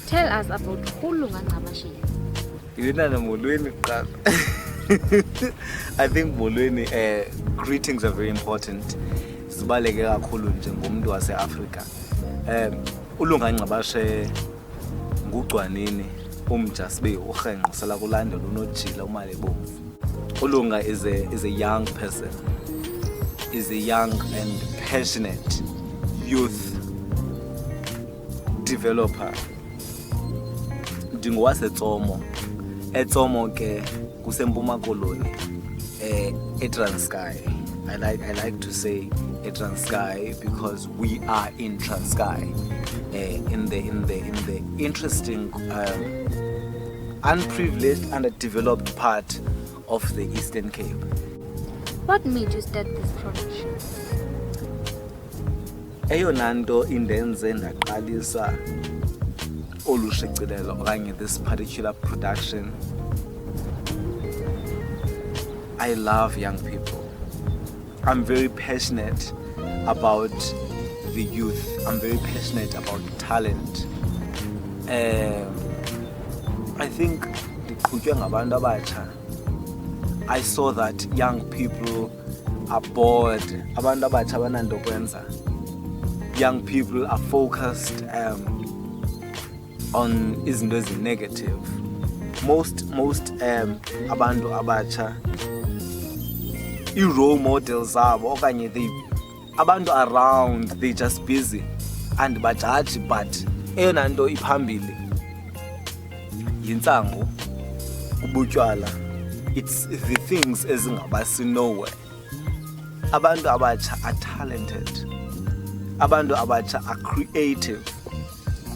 Tell us about Ulunga Ngqabashe. I think molweni, greetings are very important. Sibaleke kakhulu njengomuntu wase-Afrika. Ulunga Ngqabashe nguGcwanini umja sibe uRhenqe sala kulandela uNojila uMalebomvu. Ulunga is a young person, is a young and passionate youth developer. NdingowaseTsomo. eTsomo ke kuseMpuma Koloni, eTranskei. I like to say eTranskei because we are in Transkei, in the interesting, unprivileged, underdeveloped part of the Eastern Cape. What made you start this production? Eyona nto indenze ndaqalisa olushicilelo okanye this particular production, I love young people. I'm very passionate about the youth. I'm very passionate about talent. I think ndiqhutywe ngabantu abatsha. I saw that young people are bored. Abantu abatsha bananto kwenza. Young people are focused on izinto ezi-negative. Most abantu abatsha, i-role models zabo okanye abantu around, they just busy and bajaji, but eyona nto iphambili yintsangu, ubutywala. It's the things ezingabasi nowhere. Abantu abatsha are talented. Abantu abatsha are creative.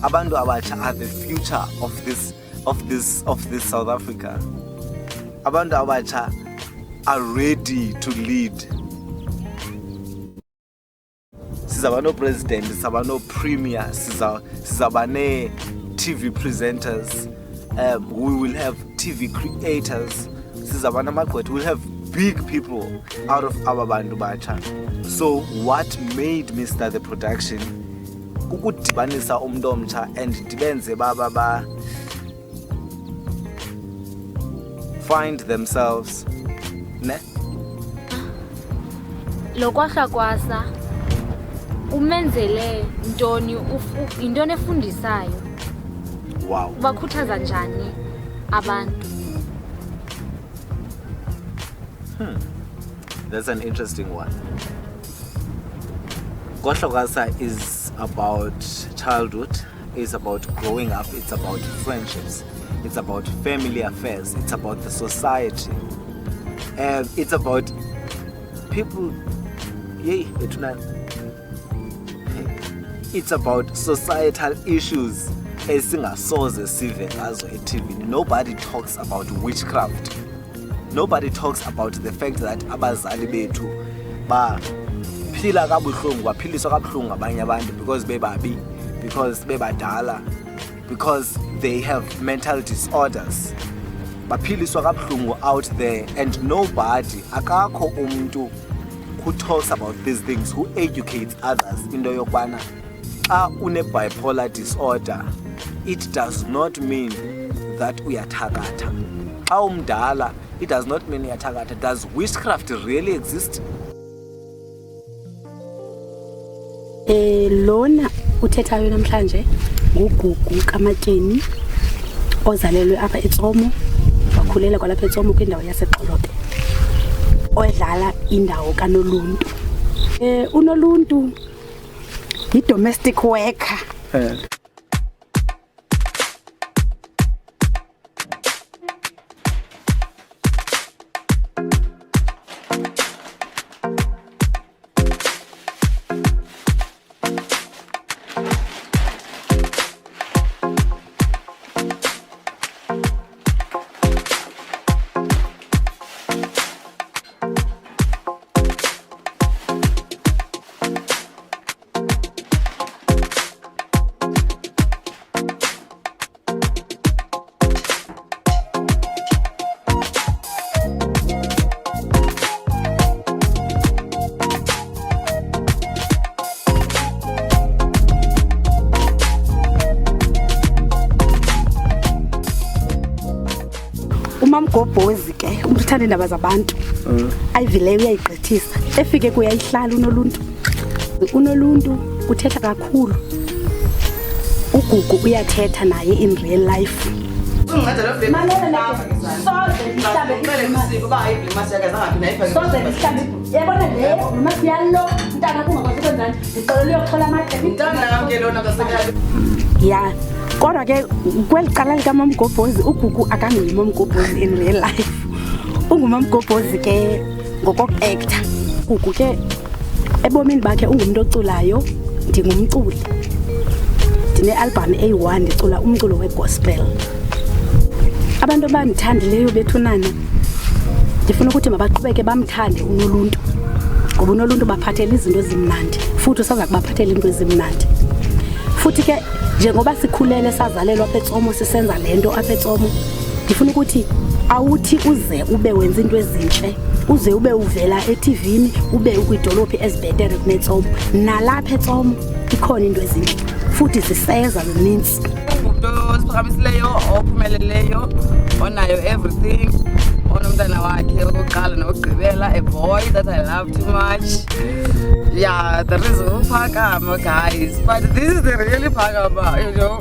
Abantu abatsha are the future of this South Africa. Abantu abatsha are ready to lead. Sizaba no president, sizaba no premier, sizaba ne TV presenters. We will have TV creators. Sizaba namagqwetha. We'll have big people out of our bantu batsha. So what made me start the production? Kukudibanisa umuntu omtsha and dibenze baba find themselves. Ne? Lokwahlakwasa umenzele ntoni, intoni efundisayo? Wow. Ubakhuthaza njani abantu? That's an interesting one. Kwahlakwasa is about childhood, it's about growing up, it's about friendships, it's about family affairs, it's about the society, it's about people. It's about societal issues esingasoze sive ngazo eTV. Nobody talks about witchcraft. Nobody talks about the fact that abazali bethu baphila kabuhlungu, baphiliswa kabuhlungu ngabanye abantu because bebabi, because bebadala, because they have mental disorders. Baphiliswa kabuhlungu out there, and nobody, akakho umuntu who talks about these things, who educates others into yokubana xa une bipolar disorder, it does not mean that uyathakatha. Xa umdala, it does not mean uyathakatha. Does witchcraft really exist? Lona uthethayo namhlanje nguGugu Kamatyeni ozalelwe apha eTsomo, wakhulela kwalapha eTsomo kwindawo yaseXolobe, odlala indawo kaNoluntu. uNoluntu yi-domestic worker. umamgobhozi ke umuntu uthanda indaba zabantu ayivileyo uyayigqithisa efike kuyayihlala unoluntu uthetha kakhulu uGugu uyathetha naye in real life ya kodwa ke kweli cala likamamgobhozi uGugu akanguyimamgobhozi in real life ungumamgobhozi ke ngokok-actor uGugu ke ebomini bakhe ungumuntu oculayo ndingumculi ndine-album eyi-1 ndicula umculo wegospel abantu abandithandileyo bethunana ndifuna ukuthi mabaqhubeke bamthande unoluntu ngoba unoluntu baphathela izinto ezimnandi futhi usaza kubaphathela into ezimnandi futhi ke njengoba sikhulele sazalelwa apha eTsomo sisenza lento apha eTsomo ndifuna ukuthi awuthi uze ube wenza into ezinhle uze ube uvela eTVini ube ukwidolophi ezibhetere kuneTsomo nalapha eTsomo ikhona into ezinhle futhi ziseza zininzi umuntu osiphakamisileyo ophumeleleyo onayo everything onomntana wakhe oqala nokugqibela a boy that I love too much. Yeah, there is uPhakama guys, but this is the really Phakama, you know.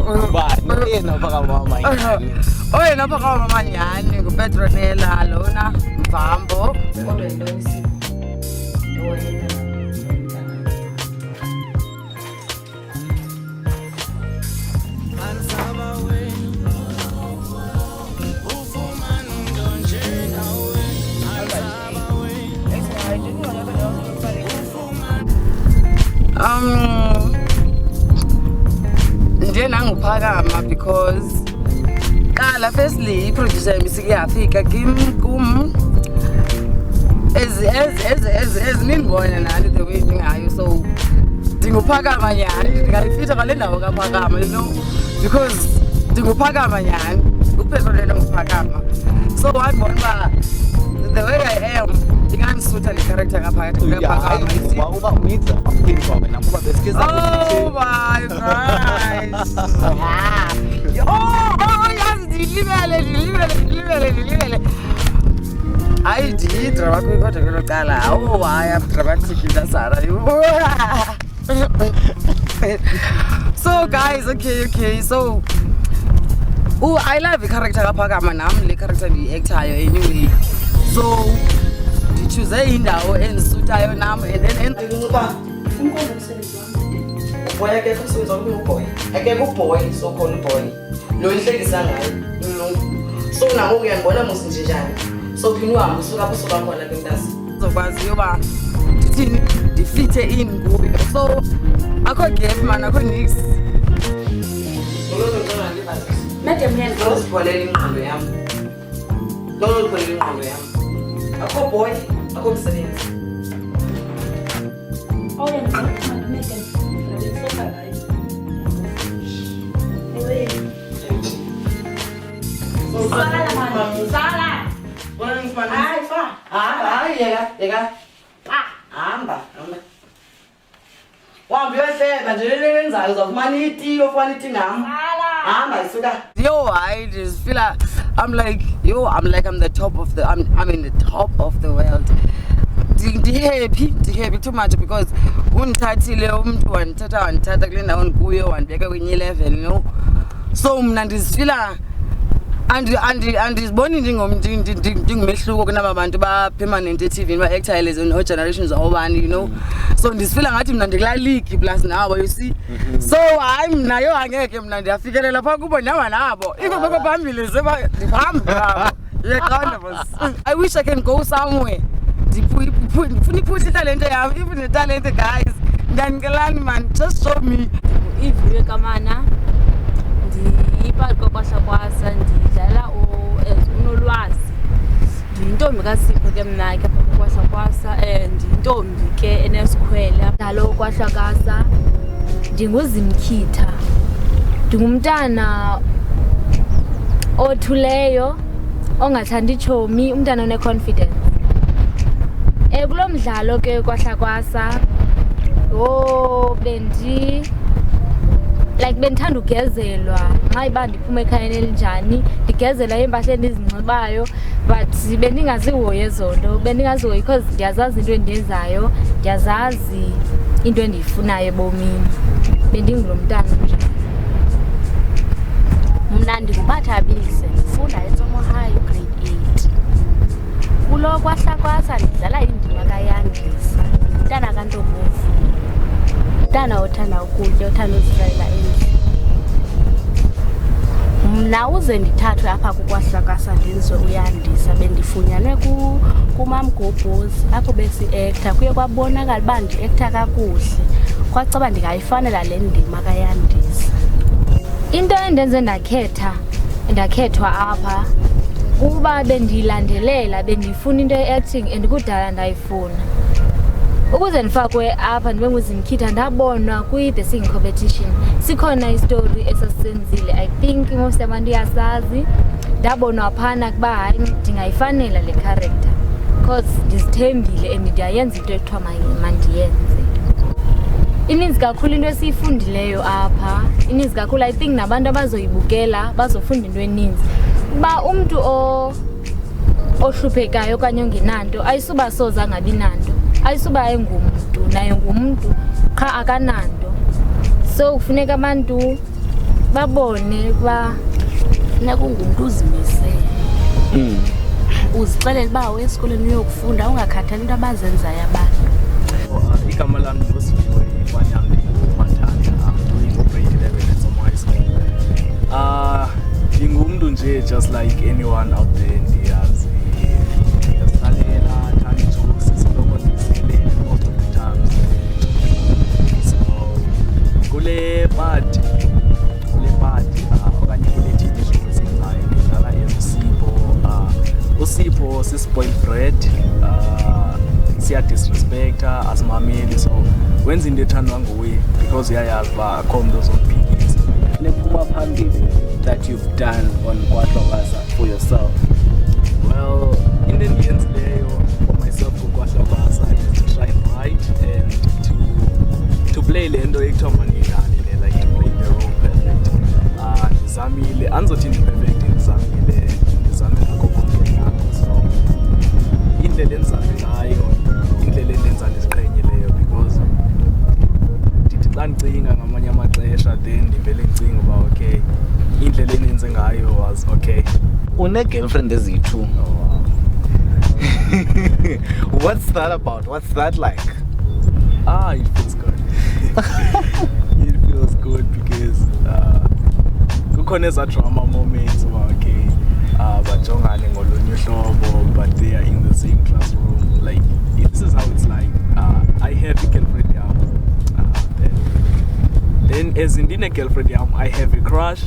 Oyena Phakama Manyani nguPetronella lona Mvambo kodwa into isipho nje nanguPhakama because qala firstly iproducer yemisiki yafika kum ezinibona nani the way ngayo so ndinguPhakama nyani ndingayifitha ngale ndawo kaPhakama you know because ndinguPhakama nyani uPetronella nguPhakama so wabona uba the way I am ndinganisutha le character kaphakathi kaPhakama uba umitha afukeni kwa wena kuba besikeza oh my gosh yazi ndilibele hayi ndiyidrama kodwa kwelo cala hayi dramatic ndasara so guys okay so I love the character kaPhakama nami le character ndiyi-actayo anyway so ndichoose indawo endisutayo nam and then boy akekho umsebenzi wami uboy akekho uboy so khona uboy lo ihlekisa ngayo so nangoku uyandibona musi njani so phini uhambe usuka apho usuka khona ke mntasi uzokwazi yoba ndithini ndifithe in kuyo so akho gap man akho nix Madam Yan uzipholela ingqondo yam uzipholela ingqondo yam akho boy akho msebenzi I'm the top of the I'm in the top of the world. Happy too much because undithathile umuntu wandithatha kule ndawo ndikuyo wandibeka kwenye level, you know. So mna ndizifila andiziboni ndingumehluko kunaba bantu ba permanent eTV ba actors no generations obani, you know. So ndizifila ngathi mna ndikula league plus nabo, you see. So mna yo angeke mna ndiyafikelela pha kubo nabo ibe baba phambili seba ndiphamba yaqonda boss. I wish I can go somewhere ndifuna iphutha italente yam, even the talent guys ndangelani man, just show me. Ivuyo kamana ndiyipha kokwasa ndidlala unolwazi, ndiyintombi kaSipho ke mna ke kokwasa ndiyintombi ke enesikhwele dlalo kwahlakasa. Ndinguzimkhitha, ndingumntana othuleyo ongathandi chomi, umntana one-confidence. Kulo mdlalo ke kwahlakasa bendithanda ugezelwa nxa iba ndiphume ekhayeni elinjani, ndigezela iimpahla endizinxibayo but bendingazihoyi zonto, bendingazihoyi because ndiyazazi into endiyenzayo, ndiyazazi into endiyifunayo ebomini. Bendingulo mntana njalo. Mna ndinguBathabise, ndifunda eTsomo High grade 8. Kulo kwahlakwasa ndidlala indima kaYandisa, umntana kaNtombovu, umntana othanda ukutya, othanda uzihlalela endlini. Mna uze ndithathwe apha kukwahlakwasa ndenziwe uYandisa, bendifunyanwe kuMamGobhozi apho besi-actor. Kuye kwabonakala uba ndi-actor kakuhle, kwacaba ndingayifanela le ndima kaYandisa. Into endenze ndakhethwa apha kuba bendiyilandelela, bendifuna into ye-acting and kudala ndayifuna. Ukuze ndifakwe apha ndibe nguZimkhitha ndabonwa kwi-The Singing Competition. Sikhona istory esasenzile, I think most abantu yasazi. Ndabonwa phana kuba hayi ndingayifanela le character because ndizithembile and ndiyayenza into ekuthiwa mandiyenze. Ininzi kakhulu into esiyifundileyo apha, ininzi kakhulu. I think nabantu abazoyibukela bazofunda into eninzi. Uba umntu ohluphekayo okanye ongenanto ayisuba soza angabi nanto, ayisuba engumntu, naye ngumntu qha akananto. So kufuneka abantu babone uba funeka ungumntu uzimisele, uzixelele uba esikolweni uyokufunda, ungakhathali into abazenzayo abantu. Igama lami nguSiviwe Ifanyam Mathanda. I'm doing grade 11 at Tsomo High School. Ndingumntu nje just like anyone out there, ndiyazi ndiyazihlalela, thanda ii-jokes, sisoloko ndizihlelele most of the times. So kule part okanye kule TV show esenzayo ndidlala eSipho. uSipho si-spoiled brat, siyadisrespecta, asimameli, so wenza into ethandwa nguye because uyayazi uba akho mntu ozophikisa. Nephuma phambili that you've done on kwaHlokwaza for yourself? Well, into endiyenzileyo for myself kuKwaHlokwaza is to shine bright and to play le nto ekuthiwa mandiyidlale, like to play the role perfect. Ndizamile, andizothi ndi-perfect, ndizame ngako konke ngako. So indlela endizame ngayo, indlela endenza ndiziqhenyileyo, because ndithi xa ndicinga ngamanye amaxesha then ndivele ndicinga uba okay, indlela endenze ngayo was okay. Une-girlfriend eziyi-2. Oh, wow. What's that about? What's that like? It feels good. It feels good because kukhona eza drama moments uba okay, bajongane ngolunye uhlobo but they are in the same classroom. Like this is how it's like. I have a girlfriend yam. Then as ndine-girlfriend yam, I have a crush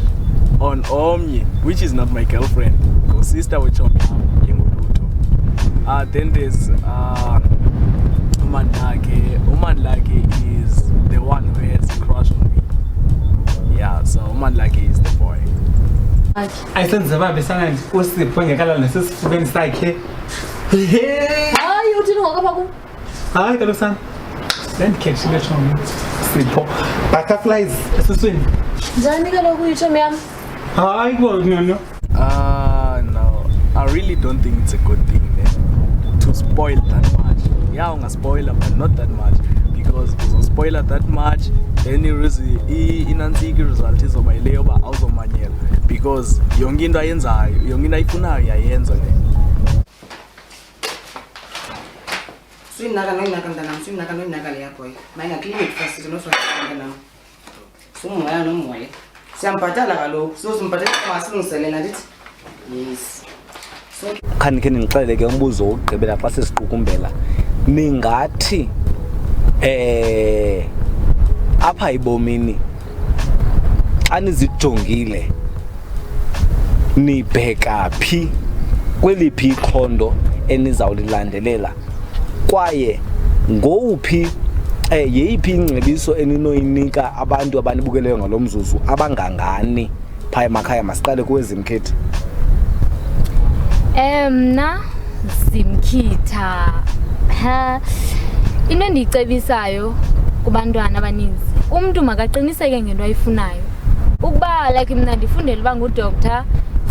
on omnye, which is not my girlfriend, sister wechomi yam enguluto. Then there's Umandlake is the one who has a crush on me. Yeah, so Umandlake is the boy. Ayisenze babe sana uSipho engekala nesifubeni sakhe. hayi uthini ngokapha kum? Hayi kaloku sana. Lendikhethile chomi Sipho. Butterflies esiswini. Njani kaloku uyitshomi yam? Hayi no. No, I really don't think it's a good thing to spoil that much. Yeah, ungaspoiler but not that much, because uzospoiler that much then inantsika result izoba yileyo uba awuzomanyela, because yonke into ayenzayo, yonke into ayifunayo yayenza le. Swinaka mntanam, swinaka le yakho. Mayingaklinik first noswaka mntanam. Sumoya nomoya. Siyambhatala kaloku, sizombhatala masilungiselela ndithi. Yes. Khandikhe ndixelele ke umbuzo wokugqibela xa sesiqukumbela. Ningathi apha ibomini xa nizijongile nibheka phi kweliphi iqondo enizawulilandelela, kwaye ngowuphi yeyiphi ingcebiso eninoyinika abantu abanibukeleyo ngalo mzuzu abangangani phaya emakhaya? Masiqale kuwe Zimkhitha. Mna Zimkhitha, into endiyicebisayo kubantwana abaninzi, umntu makaqiniseke ngento ayifunayo. Ukuba like mna ndifundele uba ngudoctor,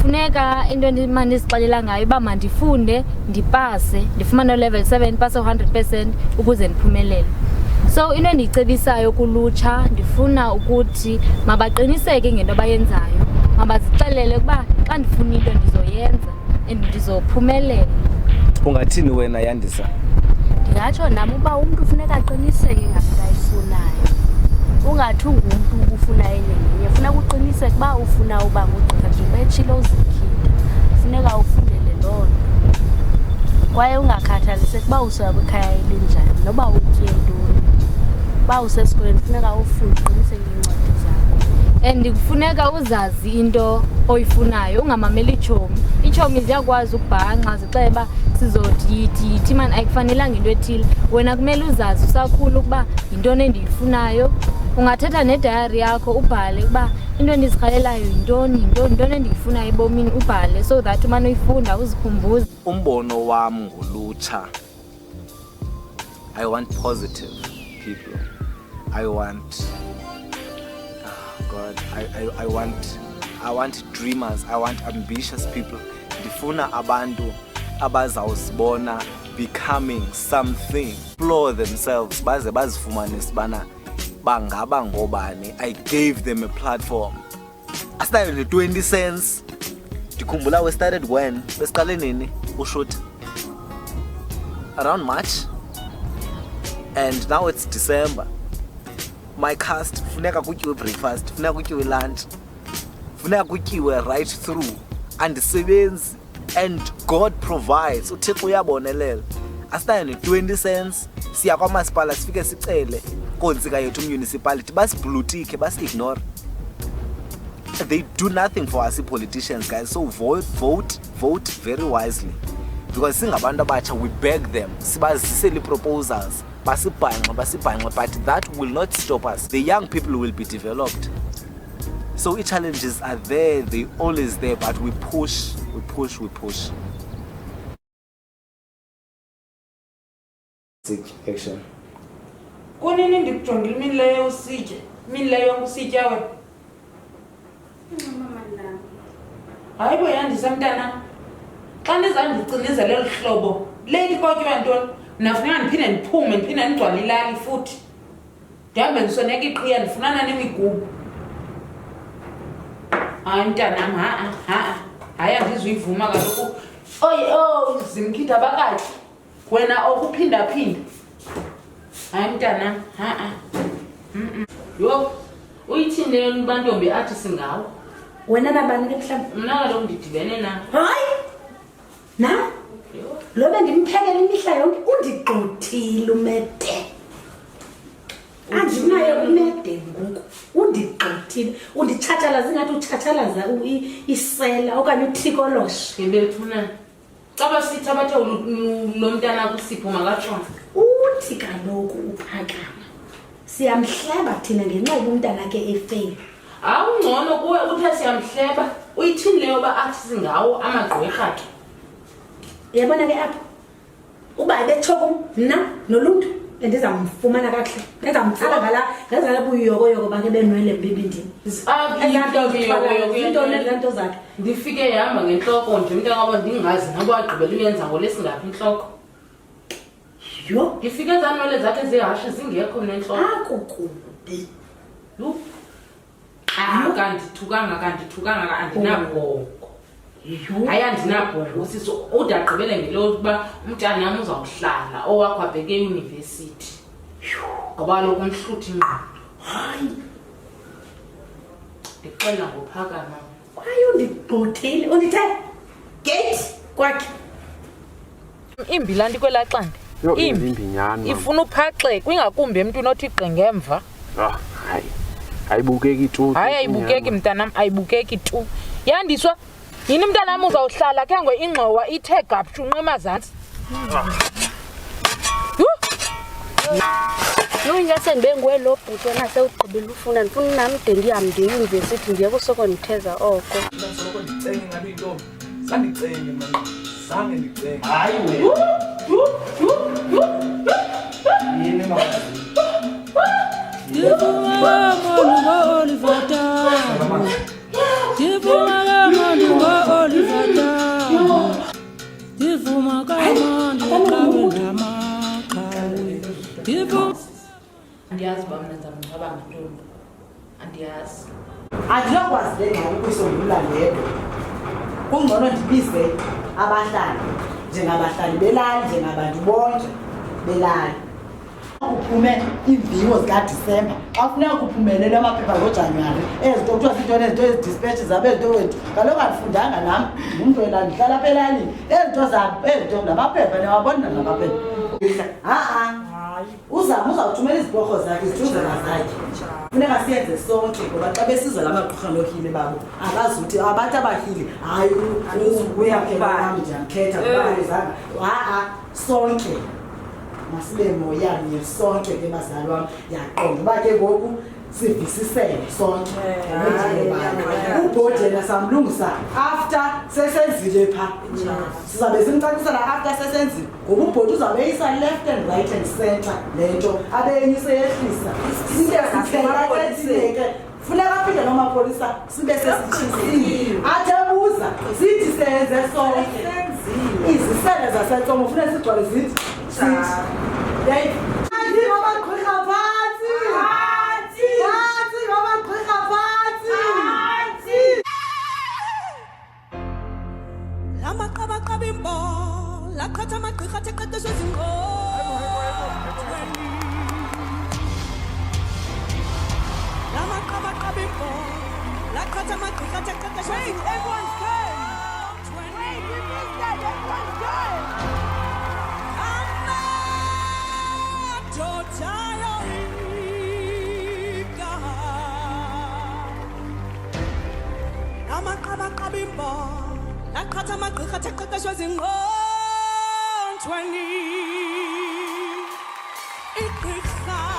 funeka into endimandizixelela ngayo uba mandifunde ndipase ndifumane level 7 pase 100% ukuze ndiphumelele. So into endiyicebisayo kulutsha ndifuna ukuthi mabaqiniseke ngento abayenzayo, mabazixelele ukuba xa ndifuna into ndizoyenza and ndizophumelela. Ungathini wena Yandisa? Ndingatsho nam uba umntu funeka aqiniseke ngento ayifunayo, ungathi ungumntu ubufuna enye ngenye. Funeka uqiniseke uba ufuna uba ngugqirha njengoba etshilo uzikhitha, funeka ufundele loo nto kwaye ungakhathaliseki uba usuka kwikhaya elinjani noba utye ntoni. Uba usesikolweni funeka ufunde uqiniseke iincwadi zakho and kufuneka uzazi into oyifunayo, ungamameli itshomi. Itshomi ziyakwazi ukubhanqa zixeba sizothi yithi man ayikufanelanga into ethile. Wena kumele uzazi usakhulu ukuba yintoni endiyifunayo. Ungathetha nedayari yakho ubhale ukuba into endizirhalelayo yintoni endiyifunayo ebomini, ubhale so that umane uyifunda uzikhumbuze. Umbono wam ngolutsha, I want positive people. I want I want dreamers, I want ambitious people. Ndifuna abantu abazawuzibona becoming something, explore themselves, baze bazifumane sibana bangaba ngobani. I gave them a platform. I started with 20 cents. Ndikhumbula we started when? Besiqale nini ushoot? Around March. And now it's December. My cast, funeka kutyiwe breakfast, funeka kutyiwe lunch, funeka kutyiwe right through. Andisebenzi and God provides. Uthixo uyabonelela. Asitanye 20 cents siya kwamasipala sifike sicele kontsika yethu municipality basiblutike basi-ignore. They do nothing for us politicians, guys. So vote very wisely, because singabantu abatsha we beg them sibazisele proposals basibhanxe, but that will not stop us. The young people will be developed. So challenges are there, they always there, but we push. Action. Kunini ndikujongile imini leyo usitye, imini leyo usitya wena. Hayi bo Yandisa mntana, xa ndizandicinezela eli hlobo lady kotywa ntoni, nafuneka ndiphinde ndiphume ndiphinde ndigcwale ilali futhi ndihambe ndisoneka iqhiya ndifunana nemigubu. Hayi mntanam, hayi andizuyivuma kaloku. Zimkhitha bakathi wena okuphindaphinda. Hayi mntanam, Yho, uyithini leyo bantombi athi singawo? wena nabani ke mhlawumbi? Mna kaloku ndidibene na. Hayi na lo bendimphekela imihla yonke undigxothile umede. Andinayo umede ngoku, undigxothile unditshatshalaza ingathi utshatshalaza isela okanye uthikoloshe. Ngembethuna xa basithi abathe lo mntana kusipho makatshona. Uthi kaloku uphakama siyamhleba thina ngenxa yomntana ke efeyili. Awungcono kuwe uthe siyamhleba, uyithini leyo ba athi singawo amagqwirha ke? Yabona ke apha uba ebethoko mna noluntu bendizamfumana kakuhle, ndizamtsala ngala buyokoyoko bakhe benwele mbibindini. Into zakhe Ndifike yahamba ngentloko nje umntana ndingazi nabo wagqibela uyenza ngolesingaphi intloko. Yho, Ndifike zanwele zakhe zehashe zingekho nentloko. akukubi. Kandithukanga andinabhongo. Yho, Hayi andinabhongo siso udagqibele ngelo kuba umntanam uzawuhlala owakho abheke eyunivesithi. Ngoba lokho umhluthi ingqondo. hayi Ndixela ngophakama. kwaye undigxothile undithe gate kwakhe. Imbi laa nto kwelaa xande. Imbi nyani. ifuna uphaxeka ingakumbi emntwini othi gqe ngemva. Hayi. Ayibukeki tu. Hayi ayibukeki mntanam, ayibukeki tu. Yandiswa yini mntanam uzawuhlala ke ngwe ingxowa ithe gapshu unqema zansi. Ingase ndibe nguwe lo bhuti wena sewugqibile ufunda, ndifuna nam de ndihambe eyunivesithi ndiye kusoko nditheza oko. Ndasoloko ndicenge ngabe intombi sandicenge mna zange ndicenge. Hayi wena. Yini mama? Divuma ngolivota. Divuma ngolivota. ntombi andiyazi andinokwazi le ngxaki ukuyisombulula ndedwa kungcono ndibize abahlali njengabahlali belali njengabantu bonke belali kuphume iimviwo zikadisemba afuneka kuphumelele amaphepha ngojanuwari ezinto kuthiwa ziintoni ezinto ezidispatshi zabo ezinto wethu kaloku andifundanga nam ngumntu welali ndihlala apha elalini ezinto namaphepha niyawabona namaphepha uzama uzawuthumela izibhorho zakhe izithuzela zakhe funeka siyenze sonke ngoba xa besiza la magqirha nohile babo akazuthi abantu abahili hayi uyaphela ndiyamkhetha kubaezanga sonke masibe moyanye sonke ke bazali wam yaqonda uba ke ngoku sivisisele sonke ubhodi yena samlungisa after sesenzile pha sizabe simcacisela after sesenzile ngoba ubhodi uzawube eyisa left and right and center le nto abenyise yehlisa sithengaketineke funeka aphinde nomapolisa sibe sesitshizile athebuza sithi senze sonke izisele zasentsomo funeka sigcwale zithi Lakhatha amagqirha athe qeqeshwe zingqothweni igqirha